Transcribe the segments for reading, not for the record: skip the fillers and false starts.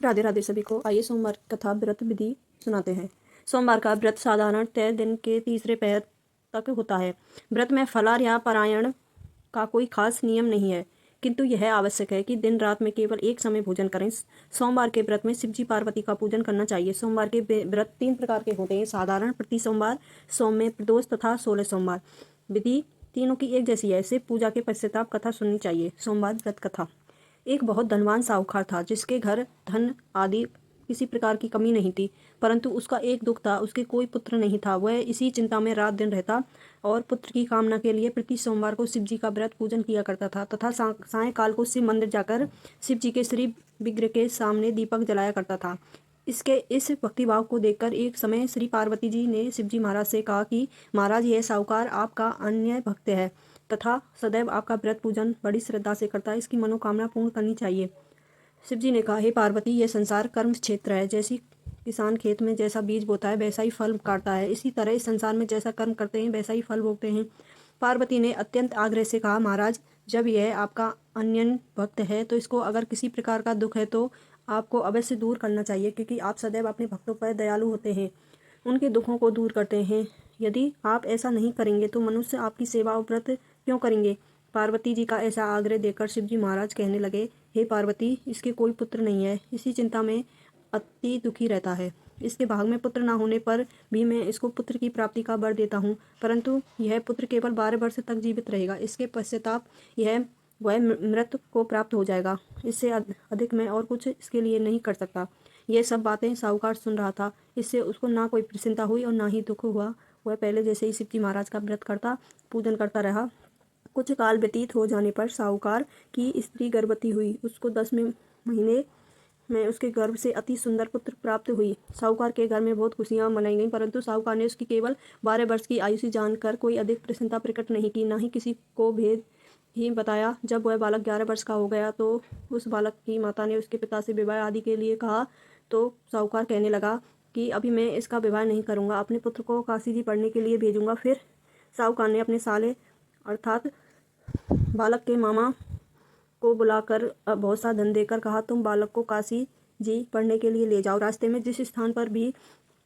राधे राधे सभी को। आइए सोमवार कथा व्रत विधि सुनाते हैं। सोमवार का व्रत साधारण तय दिन के तीसरे पहर तक होता है। व्रत में फलाहार या पारायण का कोई खास नियम नहीं है, किंतु यह आवश्यक है कि दिन रात में केवल एक समय भोजन करें। सोमवार के व्रत में शिवजी पार्वती का पूजन करना चाहिए। सोमवार के व्रत 3 प्रकार के होते हैं: साधारण, प्रति सोमवार, सोम में प्रदोष तथा 16 सोमवार। विधि तीनों की एक जैसी है। शिव पूजा के पश्चाताप कथा सुननी चाहिए। सोमवार व्रत कथा। एक बहुत धनवान साहूकार था, जिसके घर धन आदि किसी प्रकार की कमी नहीं थी, परंतु उसका एक दुख था, उसके कोई पुत्र नहीं था। वह इसी चिंता में रात दिन रहता और पुत्र की कामना के लिए प्रति सोमवार को शिव जी का व्रत पूजन किया करता था तथा सायंकाल को शिव मंदिर जाकर शिव जी के श्री विग्रह के सामने दीपक जलाया करता था। इसके इस भक्तिभाव को देखकर एक समय श्री पार्वती जी ने शिवजी महाराज से कहा कि महाराज, यह साहूकार आपका अन्य भक्त है तथा सदैव आपका व्रत पूजन बड़ी श्रद्धा से करता है, इसकी मनोकामना पूर्ण करनी चाहिए। शिवजी ने कहा, हे पार्वती, यह संसार कर्म क्षेत्र है। जैसी किसान खेत में जैसा बीज बोता है वैसा ही फल काटता है, इसी तरह इस संसार में जैसा कर्म करते हैं वैसा ही फल भोगते हैं। पार्वती ने अत्यंत आग्रह से कहा, महाराज, जब यह आपका अन्य भक्त है तो इसको अगर किसी प्रकार का दुख है तो आपको अवश्य दूर करना चाहिए, क्योंकि आप सदैव अपने भक्तों पर दयालु होते हैं, उनके दुखों को दूर करते हैं। यदि आप ऐसा नहीं करेंगे तो मनुष्य आपकी सेवा और व्रत क्यों करेंगे? पार्वती जी का ऐसा आग्रह देखकर शिवजी महाराज कहने लगे, हे पार्वती, इसके कोई पुत्र नहीं है, इसी चिंता में अति दुखी रहता है। इसके भाग में पुत्र न होने पर भी मैं इसको पुत्र की प्राप्ति का वर देता हूँ, परंतु यह पुत्र केवल 12 वर्ष तक जीवित रहेगा। इसके पश्चाताप वह मृत को प्राप्त हो जाएगा। इससे अधिक मैं और कुछ इसके लिए नहीं कर सकता। ये सब बातें साहूकार सुन रहा था। इससे उसको ना कोई प्रसन्नता हुई और ना ही दुख हुआ। वह पहले जैसे ही शिवजी महाराज का व्रत करता, पूजन करता रहा। कुछ काल व्यतीत हो जाने पर साहूकार की स्त्री गर्भवती हुई। उसको 10वें महीने में उसके गर्भ से अति सुंदर पुत्र प्राप्त हुई। साहूकार के घर में बहुत खुशियां मनाई गईं, परंतु साहूकार ने उसकी केवल 12 वर्ष की आयु से जानकर कोई अधिक प्रसन्नता प्रकट नहीं की, ना ही किसी को भेद ही बताया। जब वह बालक 11 वर्ष का हो गया तो उस बालक की माता ने उसके पिता से विवाह आदि के लिए कहा, तो साहूकार कहने लगा कि अभी मैं इसका विवाह नहीं करूंगा, अपने पुत्र को काशी जी पढ़ने के लिए भेजूंगा। फिर साहूकार ने अपने साले अर्थात बालक के मामा को बुलाकर बहुत सा धन देकर कहा, तुम बालक को काशी जी पढ़ने के लिए ले जाओ। रास्ते में जिस स्थान पर भी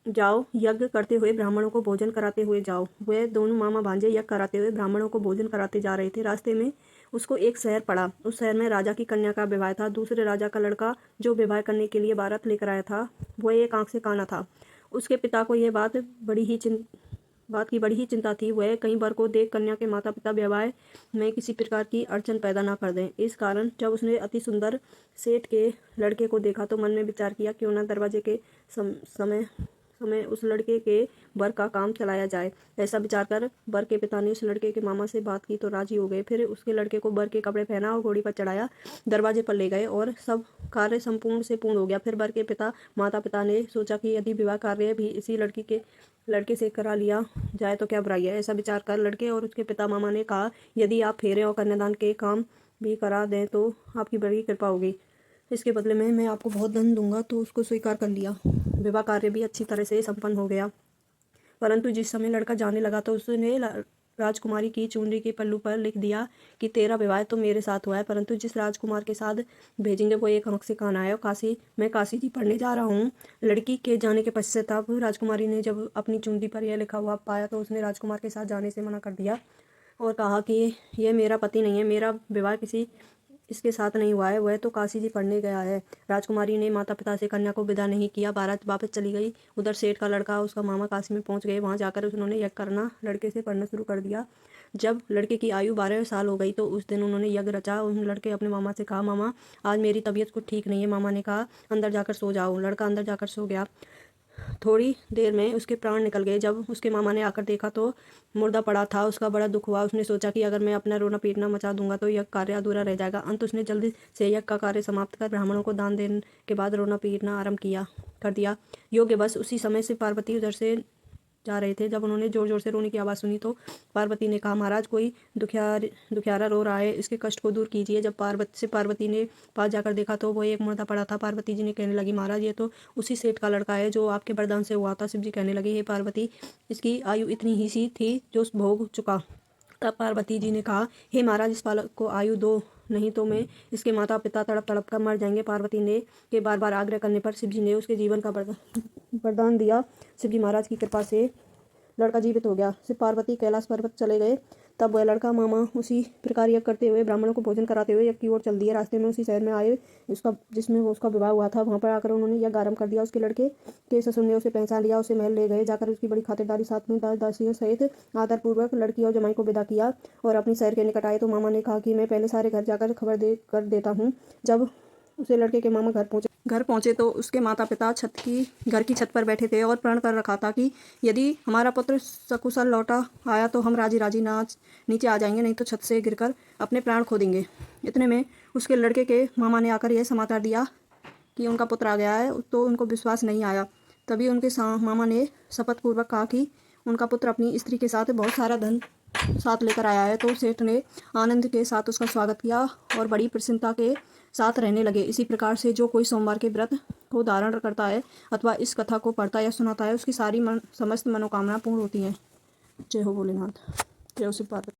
जाओ, यज्ञ करते हुए ब्राह्मणों को भोजन कराते हुए जाओ। वे दोनों मामा भांजे यज्ञ कराते हुए ब्राह्मणों को भोजन कराते जा रहे थे। रास्ते में उसको एक शहर पड़ा। उस शहर में राजा की कन्या का विवाह था। दूसरे राजा का लड़का जो विवाह करने के लिए बारात लेकर आया था, वह एक आंख से काना था। उसके पिता को यह बात की बड़ी ही चिंता थी। वह कई बार को देख कन्या के माता पिता विवाह में किसी प्रकार की अड़चन पैदा ना कर दें। इस कारण जब उसने अति सुंदर सेठ के लड़के को देखा तो मन में विचार किया, क्यों ना दरवाजे के समय उस लड़के के वर का काम चलाया जाए। ऐसा विचार कर वर के पिता ने उस लड़के के मामा से बात की तो राजी हो गए। फिर उसके लड़के को वर के कपड़े पहना और घोड़ी पर चढ़ाया, दरवाजे पर ले गए और सब कार्य संपूर्ण से पूर्ण हो गया। फिर वर के माता पिता ने सोचा कि यदि विवाह कार्य भी इसी लड़के से करा लिया जाए तो क्या बुराई है। ऐसा विचार कर लड़के और उसके पिता मामा ने कहा, यदि आप फेरे और कन्यादान के काम भी करा दें तो आपकी बड़ी कृपा होगी। इसके बदले में मैं आपको बहुत धन दूंगा। तो उसको स्वीकार कर लिया। विवाह कार्य भी अच्छी तरह से संपन्न हो गया। परंतु जिस समय लड़का जाने लगा तो उसने राजकुमारी की चुनरी के पल्लू पर लिख दिया कि तेरा विवाह तो मेरे साथ हुआ है, परंतु जिस राजकुमार के साथ भेजेंगे वो एक आंख से काना है और मैं काशी जी पढ़ने जा रहा हूँ। लड़की के जाने के पश्चाताप राजकुमारी ने जब अपनी चुनरी पर यह लिखा हुआ पाया तो उसने राजकुमार के साथ जाने से मना कर दिया और कहा कि यह मेरा पति नहीं है, मेरा विवाह इसके साथ नहीं हुआ है, वह तो काशी जी पढ़ने गया है। राजकुमारी ने माता पिता से कन्या को विदा नहीं किया, बारात वापस चली गई। उधर सेठ का लड़का उसका मामा काशी में पहुंच गए। वहां जाकर उन्होंने यज्ञ करना लड़के से पढ़ना शुरू कर दिया। जब लड़के की आयु 12 साल हो गई तो उस दिन उन्होंने यज्ञ रचा। उन लड़के अपने मामा से कहा, मामा, आज मेरी तबीयत कुछ ठीक नहीं है। मामा ने कहा, अंदर जाकर सो जाओ। लड़का अंदर जाकर सो गया। थोड़ी देर में उसके प्राण निकल गए। जब उसके मामा ने आकर देखा तो मुर्दा पड़ा था। उसका बड़ा दुख हुआ। उसने सोचा कि अगर मैं अपना रोना पीटना मचा दूंगा तो यह कार्य अधूरा रह जाएगा। अंत उसने जल्दी से यज्ञ का कार्य समाप्त कर ब्राह्मणों को दान देने के बाद रोना पीटना आरंभ कर दिया। योग्य बस उसी समय से पार्वती उधर से जा रहे थे। जब उन्होंने जोर जोर से रोने की आवाज़ सुनी तो पार्वती ने कहा, महाराज, कोई दुखियारा रो रहा है, इसके कष्ट को दूर कीजिए। जब पार्वती ने पास जाकर देखा तो वो एक मुर्दा पड़ा था। पार्वती जी ने कहने लगी, महाराज, ये तो उसी सेठ का लड़का है जो आपके वरदान से हुआ था। शिव जी कहने लगे, हे पार्वती, इसकी आयु इतनी ही सी थी जो भोग चुका। तब पार्वती जी ने कहा, हे महाराज, इस बालक को आयु दो नहीं तो मैं इसके माता पिता तड़प तड़प कर मर जाएंगे। पार्वती ने के बार बार आग्रह करने पर शिव जी ने उसके जीवन का वरदान दिया। शिव जी महाराज की कृपा से लड़का जीवित हो गया। शिव पार्वती कैलाश पर्वत चले गए। तब वह लड़का मामा उसी प्रकार यज्ञ करते हुए ब्राह्मणों को भोजन कराते हुए यज्ञ की ओर चल दिए। रास्ते में उसी शहर में आए जिसमें वो उसका विवाह हुआ था। वहां पर आकर उन्होंने यज्ञ आरंभ कर दिया। उसके लड़के के ससुर ने उसे पहचान लिया, उसे महल ले गए। जाकर उसकी बड़ी खातिरदारी साथ में दास दासियों सहित आदरपूर्वक लड़की और जमाई को विदा किया और अपनी शहर के निकट आए तो मामा ने कहा कि मैं पहले सारे घर जाकर खबर कर देता हूँ। जब उसे लड़के के मामा घर पहुंचे तो उसके माता पिता घर की छत पर बैठे थे और प्रण कर रखा था कि यदि हमारा पुत्र सकुशल लौटा आया तो हम राजी राजी नीचे आ जाएंगे, नहीं तो छत से गिरकर अपने प्राण खो देंगे। इतने में उसके लड़के के मामा ने आकर यह समाचार दिया कि उनका पुत्र आ गया है, तो उनको विश्वास नहीं आया। तभी उनके मामा ने शपथ पूर्वक कहा कि उनका पुत्र अपनी स्त्री के साथ बहुत सारा धन साथ लेकर आया है। तो सेठ ने आनंद के साथ उसका स्वागत किया और बड़ी प्रसन्नता के साथ रहने लगे। इसी प्रकार से जो कोई सोमवार के व्रत को धारण करता है अथवा इस कथा को पढ़ता या सुनाता है उसकी सारी समस्त मनोकामना पूर्ण होती हैं। जय हो भोलेनाथ, जय हो शिव पार्वती।